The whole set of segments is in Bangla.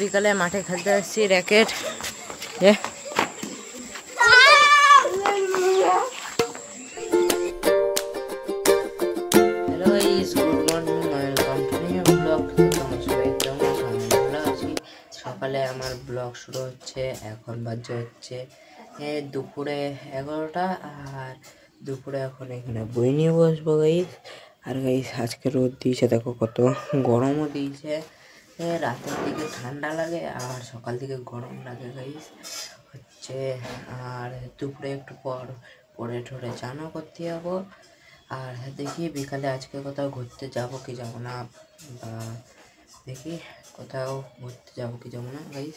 বিকালে মাঠে খেলতে আসছি racket. Hello guys, good morning, welcome to new blog. তোমরা সবাই কেমন আছো? আমি ভালো আছি। সকালে আমার ব্লগ শুরু হচ্ছে। এখন বাজে হচ্ছে দুপুরে 11টা। আর দুপুরে এখন এখানে বই নিয়ে বসবো গাইস। আর গাইস আজকে রোদ দিয়েছে, দেখো কত গরমও দিয়েছে। রাতের দিকে ঠান্ডা লাগে আর সকাল দিকে গরম লাগে গাইস হচ্ছে। আর দুপুরে একটু পরে ঠরে চানও করতে যাবো। আর দেখি বিকালে আজকে কোথাও ঘুরতে যাবো কি যাবো না, বা দেখি কোথাও ঘুরতে যাবো কি যাবো না গাইস,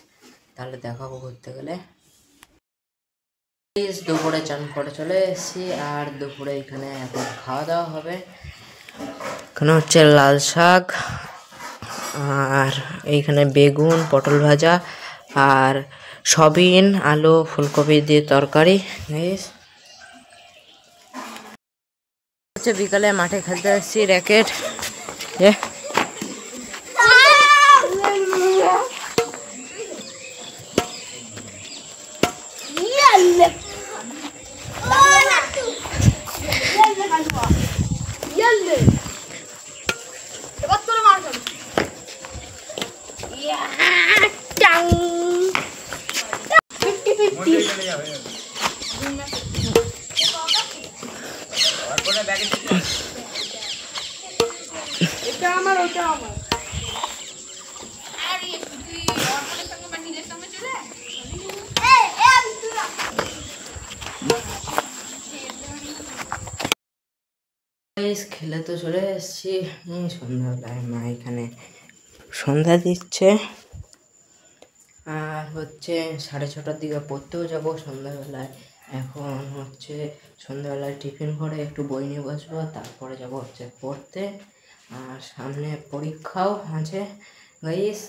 তাহলে দেখাবো ঘুরতে গেলে। দুপুরে চান করে চলে এসেছি। আর দুপুরে এখানে এখন খাওয়া দাওয়া হবে। এখানে হচ্ছে লাল শাক, আর এইখানে বেগুন, পটল ভাজা, আর সবিন, আলু, ফুলকপি দিয়ে তরকারি। বিকালে মাঠে খেলতে আসছি র্যাকেট। এটা আমার, ওটা আমার। খেলে তো চলে এসেছি। সন্ধ্যাবেলায় মা এখানে সন্ধ্যা দিচ্ছে। আর হচ্ছে 6:30টার দিকে পড়তেও যাবো সন্ধ্যাবেলায়। এখন হচ্ছে সন্ধ্যাবেলায় টিফিন করে একটু বই নিয়ে বসবো, তারপরে যাবো হচ্ছে পড়তে। আর সামনে পরীক্ষাও আছে গাইস,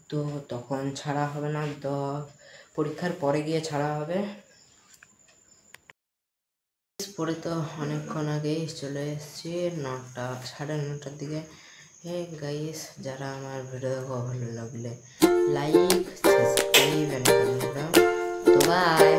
তো তখন ছাড়া হবে না, তো পরীক্ষার পরে গিয়ে ছাড়া হবে। পরে তো অনেকক্ষণ আগেই চলে এসেছি, 9টা 9:30টার দিকে। গাইস যারা আমার ভিডিও দেখো ভালো লাগলে লাইক, সাবস্ক্রাইব এন্ড কমেন্ট দাও। তো বাই।